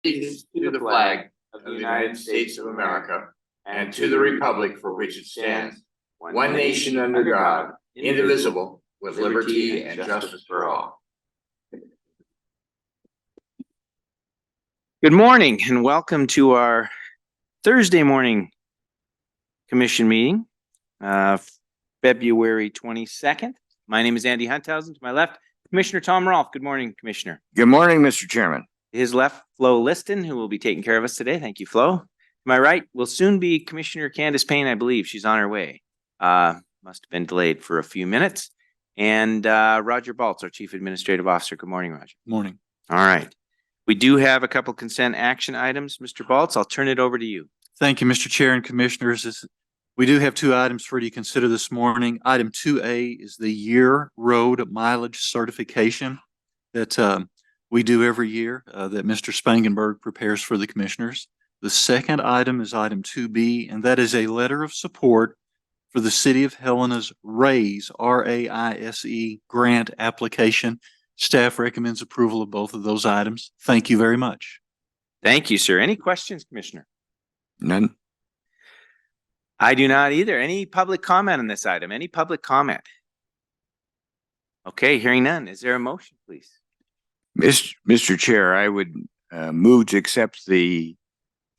allegiance to the flag of the United States of America and to the republic for which it stands, one nation under God, indivisible, with liberty and justice for all. Good morning and welcome to our Thursday morning commission meeting, February 22nd. My name is Andy Hunthausen. To my left, Commissioner Tom Rolfe. Good morning, Commissioner. Good morning, Mr. Chairman. His left, Flo Liston, who will be taking care of us today. Thank you, Flo. To my right will soon be Commissioner Candace Payne. I believe she's on her way. Must have been delayed for a few minutes. And Roger Baltz, our Chief Administrative Officer. Good morning, Roger. Morning. All right. We do have a couple consent action items. Mr. Baltz, I'll turn it over to you. Thank you, Mr. Chair and Commissioners. We do have two items for you to consider this morning. Item 2A is the year road mileage certification that we do every year that Mr. Spangenberg prepares for the commissioners. The second item is item 2B, and that is a letter of support for the City of Helena's RAISE, R-A-I-S-E grant application. Staff recommends approval of both of those items. Thank you very much. Thank you, sir. Any questions, Commissioner? None. I do not either. Any public comment on this item? Any public comment? Okay, hearing none. Is there a motion, please? Mr. Chair, I would move to accept the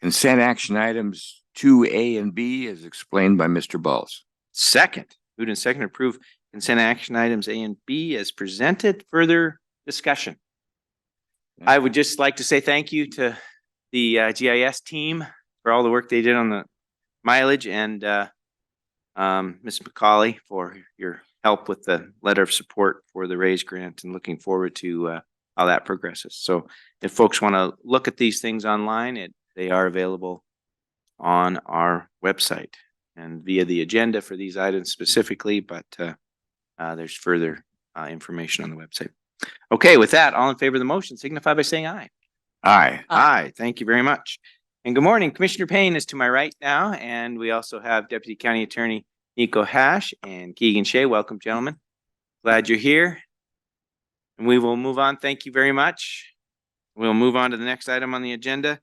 consent action items 2A and B as explained by Mr. Baltz. Second. Moved and second to approve consent action items A and B as presented. Further discussion. I would just like to say thank you to the GIS team for all the work they did on the mileage and Ms. McCauley for your help with the letter of support for the RAISE grant, and looking forward to how that progresses. So if folks want to look at these things online, they are available on our website and via the agenda for these items specifically, but there's further information on the website. Okay, with that, all in favor of the motion signify by saying aye. Aye. Aye. Thank you very much. And good morning. Commissioner Payne is to my right now, and we also have Deputy County Attorney Nico Hash and Keegan Shea. Welcome, gentlemen. Glad you're here. And we will move on. Thank you very much. We'll move on to the next item on the agenda,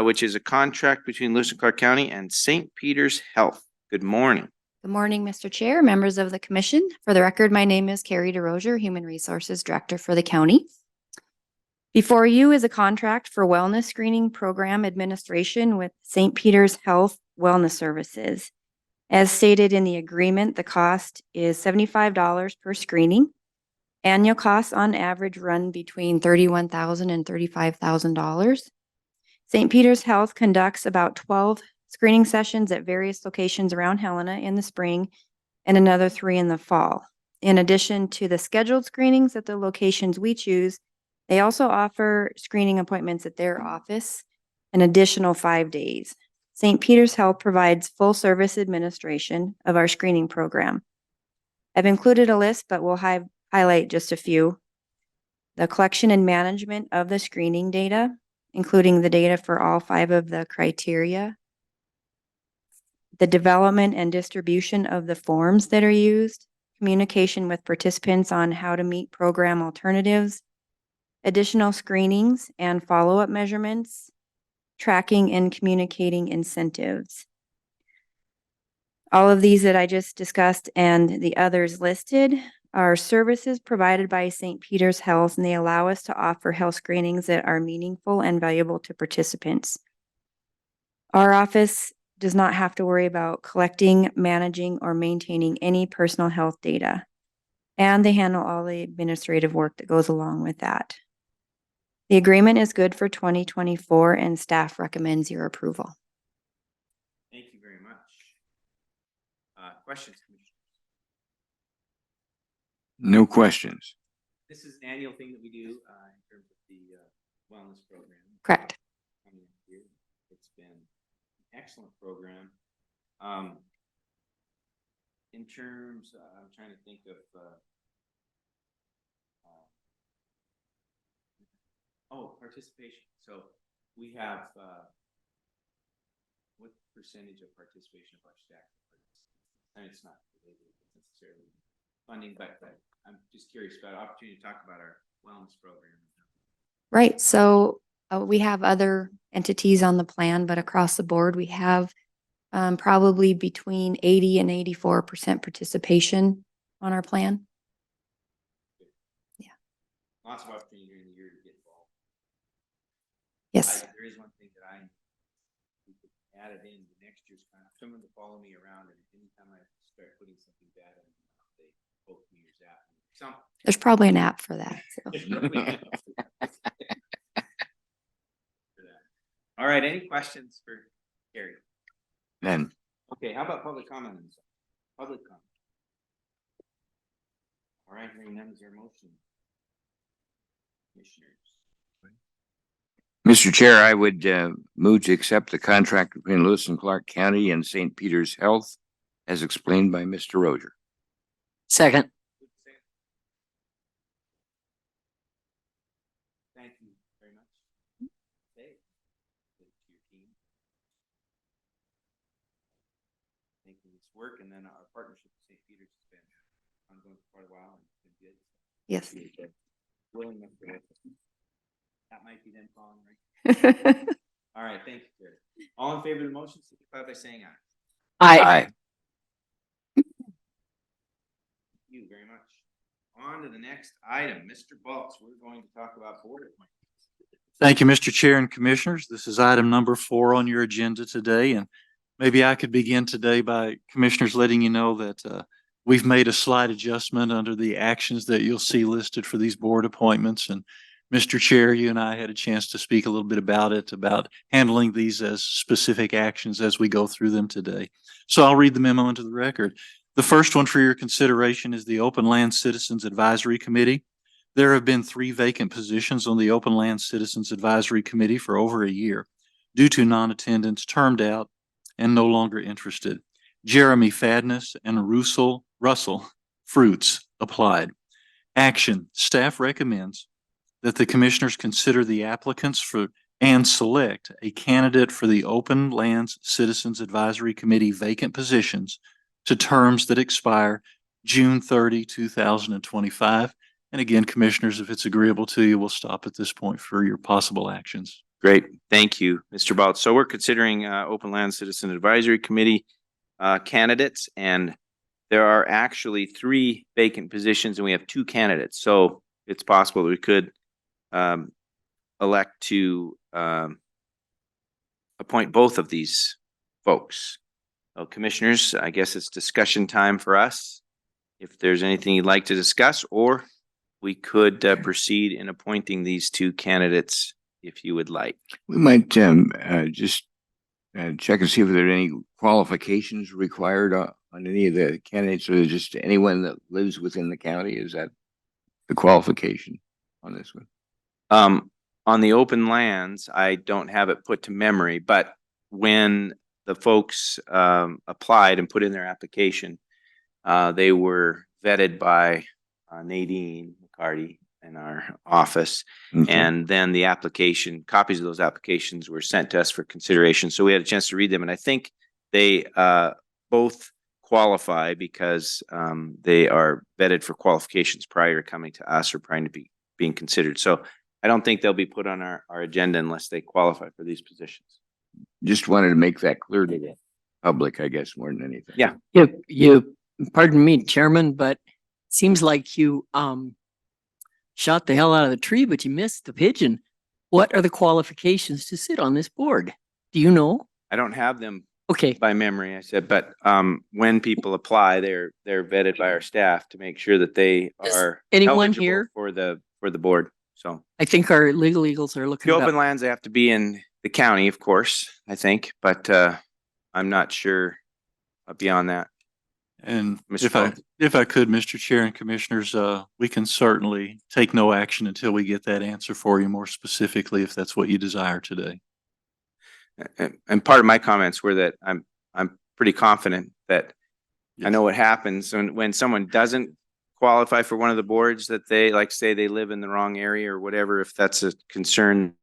which is a contract between Lewis and Clark County and St. Peter's Health. Good morning. Good morning, Mr. Chair, members of the commission. For the record, my name is Kari DesRosier, Human Resources Director for the county. Before you is a contract for wellness screening program administration with St. Peter's Health Wellness Services. As stated in the agreement, the cost is $75 per screening. Annual costs on average run between $31,000 and $35,000. St. Peter's Health conducts about 12 screening sessions at various locations around Helena in the spring and another 3 in the fall. In addition to the scheduled screenings at the locations we choose, they also offer screening appointments at their office an additional 5 days. St. Peter's Health provides full service administration of our screening program. I've included a list, but we'll highlight just a few. The collection and management of the screening data, including the data for all 5 of the criteria. The development and distribution of the forms that are used, communication with participants on how to meet program alternatives, additional screenings and follow-up measurements, tracking and communicating incentives. All of these that I just discussed and the others listed are services provided by St. Peter's Health, and they allow us to offer health screenings that are meaningful and valuable to participants. Our office does not have to worry about collecting, managing, or maintaining any personal health data, and they handle all the administrative work that goes along with that. The agreement is good for 2024, and staff recommends your approval. Thank you very much. Questions, Commissioner? No questions. This is an annual thing that we do in terms of the wellness program. Correct. It's been an excellent program. In terms, I'm trying to think of participation. So we have what percentage of participation of our staff? And it's not necessarily funding, but I'm just curious about opportunity to talk about our wellness program. Right. So We have other entities on the plan, but across the board, we have probably between 80 and 84% participation on our plan. Lots of opportunity during the year to get involved. Yes. There is one thing that we could add it in the next year's kind of someone to follow me around, and anytime I start putting something bad in, they poke me or zap me. Something. There's probably an app for that. So. All right, any questions for Kari? None. Okay, how about public comment? Public comment. All right, hearing none, is there a motion? Commissioners. Mr. Chair, I would move to accept the contract between Lewis and Clark County and St. Peter's Health as explained by Mr. Rozier. Second. Thank you very much. Okay. To your team. Making this work, and then our partnership with St. Peter's has been ongoing for quite a while and it's been good. Yes. Willingness to work. That might be them calling, right? All right, thank you, Kari. All in favor of the motion, signify by saying aye. Aye. Thank you very much. On to the next item, Mr. Baltz, we're going to talk about board appointments. Thank you, Mr. Chair and Commissioners. This is item number 4 on your agenda today, and maybe I could begin today by Commissioners letting you know that we've made a slight adjustment under the actions that you'll see listed for these board appointments. And Mr. Chair, you and I had a chance to speak a little bit about it, about handling these as specific actions as we go through them today. So I'll read the memo into the record. The first one for your consideration is the Open Land Citizens Advisory Committee. There have been 3 vacant positions on the Open Land Citizens Advisory Committee for over a year due to non-attendance, termed out, and no longer interested. Jeremy Fadness and Russell Fruits applied. Action: staff recommends that the Commissioners consider the applicants for and select a candidate for the Open Lands Citizens Advisory Committee vacant positions to terms that expire June 30, 2025. And again, Commissioners, if it's agreeable to you, we'll stop at this point for your possible actions. Great, thank you, Mr. Baltz. So we're considering Open Land Citizen Advisory Committee candidates, and there are actually 3 vacant positions, and we have 2 candidates. So it's possible that we could elect to appoint both of these folks. So Commissioners, I guess it's discussion time for us. If there's anything you'd like to discuss, or we could proceed in appointing these 2 candidates if you would like. We might just check and see if there are any qualifications required on any of the candidates, or just anyone that lives within the county. Is that the qualification on this one? On the open lands, I don't have it put to memory, but when the folks applied and put in their application, they were vetted by Nadine McCauley in our office. Okay. And then the application, copies of those applications were sent to us for consideration. So we had a chance to read them. And I think they both qualify because they are vetted for qualifications prior to coming to us or prior to being considered. So I don't think they'll be put on our agenda unless they qualify for these positions. Just wanted to make that clear to the public, I guess, more than anything. Yeah. You, pardon me, Chairman, but seems like you shot the hell out of the tree, but you missed the pigeon. What are the qualifications to sit on this board? Do you know? I don't have them Okay. by memory, I said, but when people apply, they're vetted by our staff to make sure that they Does are anyone eligible here? for the board. So I think our legal eagles are looking the it open up. lands, they have to be in the county, of course, I think, but I'm not sure beyond that. And Mr. if I could, Mr. Chair and Commissioners, we can certainly take no action until we get that answer for you more specifically, if that's what you desire today. And part of my comments were that I'm pretty confident that I Yes. know what happens when someone doesn't qualify for one of the boards, that they, like, say they live in the wrong area or whatever, if that's a concern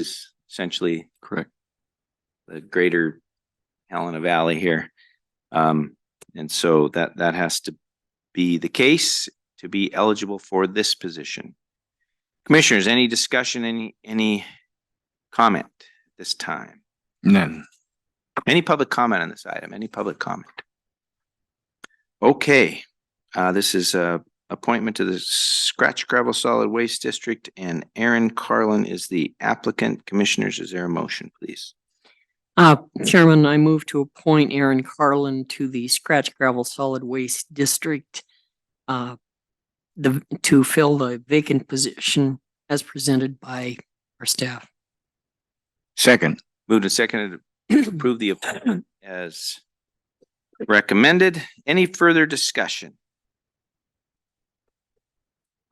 is essentially Correct. the greater Helena Valley here. And so that has to be the case to be eligible for this position. Commissioners, any discussion, any comment at this time? None. Any public comment on this item? Any public comment? Okay, this is a appointment to the Scratchgravel Solid Waste District, and Aaron Carlin is the applicant. Commissioners, is there a motion, please? Chairman, I move to appoint Aaron Carlin to the Scratchgravel Solid Waste District to fill the vacant position as presented by our staff. Second. Moved and seconded to approve the appointment as recommended. Any further discussion?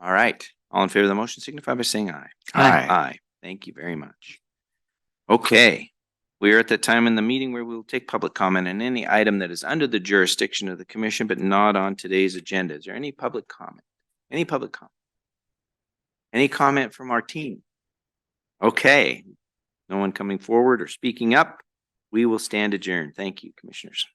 All right, all in favor of the motion signify by saying aye. Aye. Aye. Thank you very much. Okay, we are at the time in the meeting where we will take public comment on any item that is under the jurisdiction of the commission, but not on today's agenda. Is there any public comment? Any public comment? Any comment from our team? Okay, no one coming forward or speaking up. We will stand adjourned. Thank you, commissioners.